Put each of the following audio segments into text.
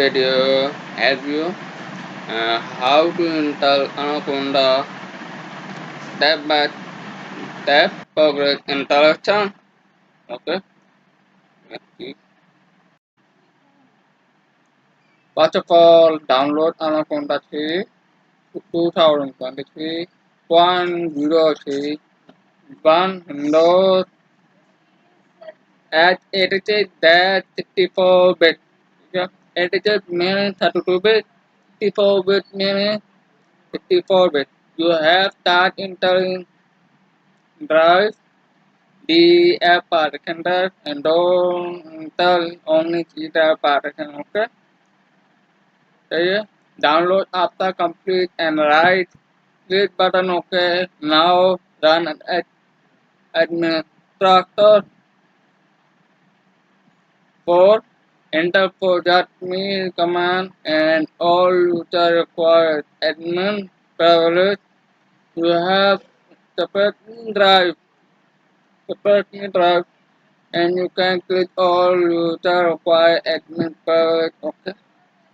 video as you how to install Anaconda step by step progress installation. Okay, let's see. First of all, download Anaconda 3 2023 103 one Windows at 86-64 bit. Yeah, 86 means 32 bit, 64 bit means 64 bit. You have start entering drive the app partition drive and don't enter only C drive partition. Okay. So yeah, download after complete and right click button. Okay. Now run as administrator for enter forgot me command and all user required admin privilege. You have separate drive, separate drive, and you can click all user required admin privilege. Okay.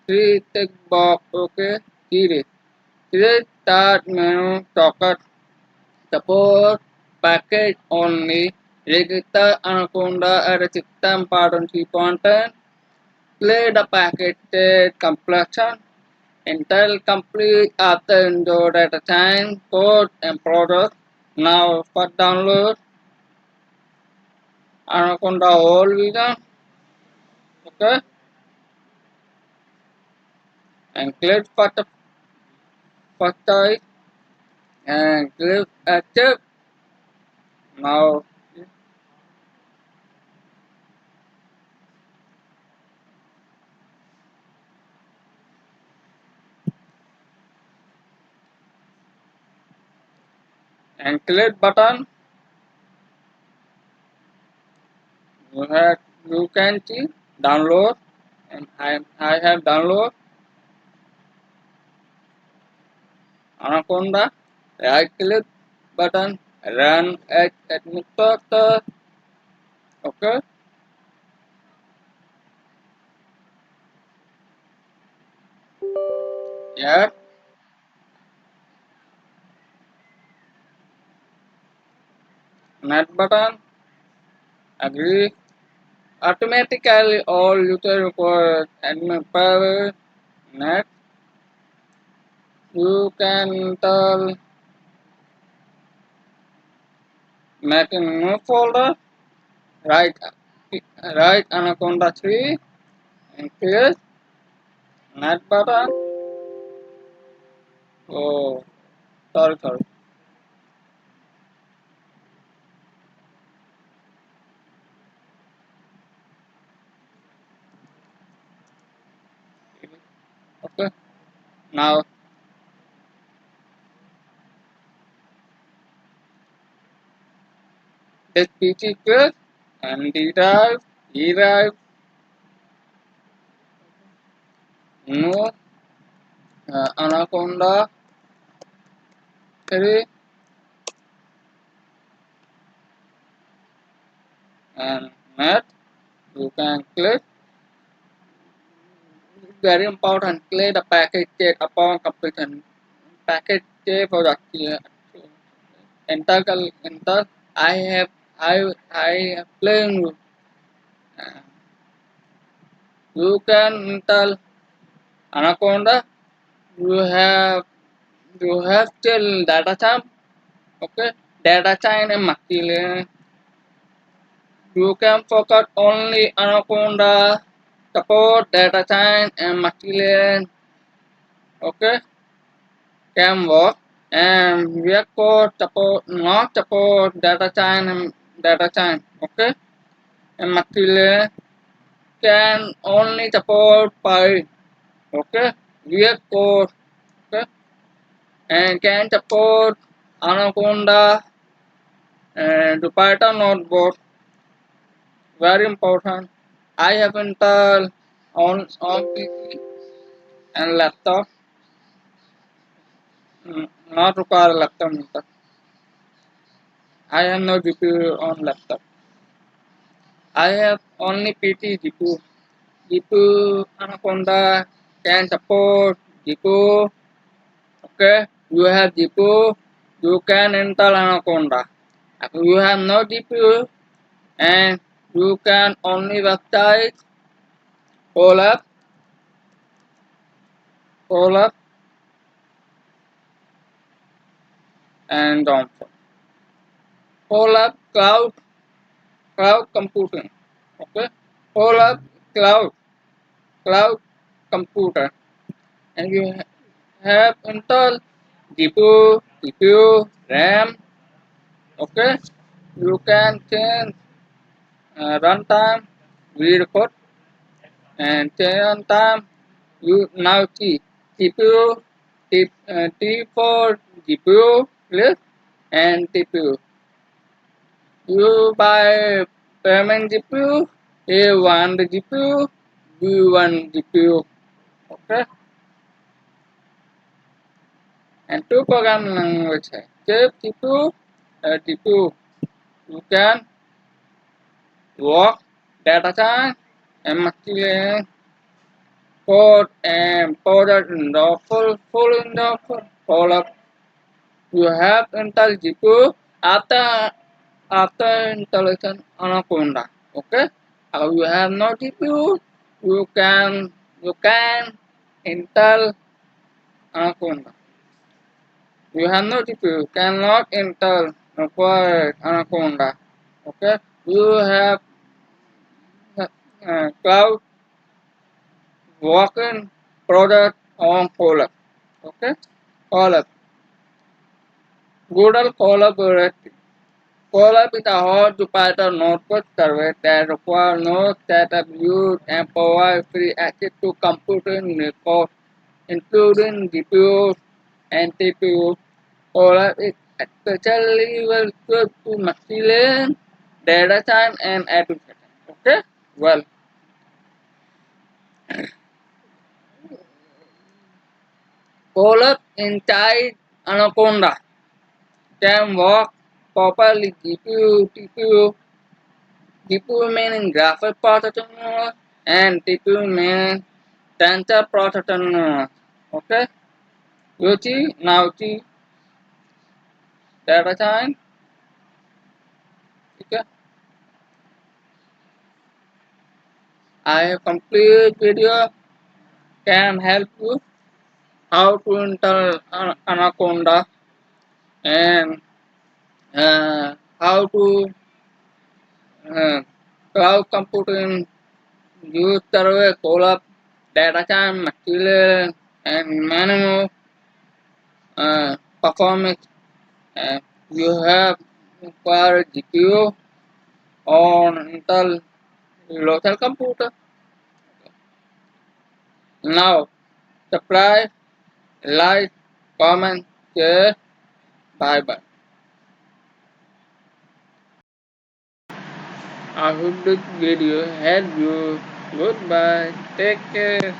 Three tick box. Okay. Series. Series start menu socket support package only. Register Anaconda as a system pardon key content. Play the package state completion until complete after enjoy data time, code and product. Now for download Anaconda whole version. Okay, and click for the first time and click active. Now and click button. You can see download and I have download Anaconda. Right click button run as administrator. Okay. Yeah. Next button. Agree. Automatically all user requires admin private. Next. You can tell make a new folder. Write write Anaconda 3 and click. Next button. Oh, sorry. Okay. Now this PC click and D drive, E drive, no Anaconda 3 and net. You can click. Very important. Click the package check upon completion. Package check for the enter. I have I have playing. Uh, you can enter Anaconda. You have you have still data time. Okay, data time and material. You can focus only Anaconda support data time and material. Okay, can work and record support not support data time and data time. Okay, and material can only support by okay record. Okay, and can support Anaconda and Python notebook. Very important. I have installed on PC and laptop. Not require laptop. I have no GPU on laptop. I have only PT GPU. GPU Anaconda can support GPU. Okay, you have GPU, you can install Anaconda. If you have no GPU and you can only website, pull up, pull up and download. Pull up cloud computing. Okay, pull up cloud computer, and you have install GPU, RAM. Okay, you can change runtime, read code, and change runtime. You now see CPU, T for GPU list and TPU. You buy payment GPU, A1 GPU, B1 GPU. Okay, and two programming language है. Chip GPU, TPU. You can work data science and machine learning code and product in the full in the full up. You have Intel GPU after installation Anaconda. Okay. If you have no GPU, you can install Anaconda. You have no GPU, cannot install Anaconda. Okay. You have cloud working product on Colab. Okay. Colab. Google collaborative. Colab is a hot Jupyter notebook service that requires no setup, use, and provide free access to computing resources, including GPUs and TPUs. Colab is especially well suited to machine learning, data science, and education. Okay? Well, Colab inside Anaconda can work properly GPU meaning graphic processing unit and TPU meaning tensor processing unit. Okay? You see, now see data science. Okay? I have complete video can help you how to install Anaconda and how to uh, cloud computing use survey, collab, data science, material, and many more performance. You have required GPU on Intel local computer. Now, subscribe, like, comment, share. Bye bye. I hope this video helped you. Goodbye. Take care.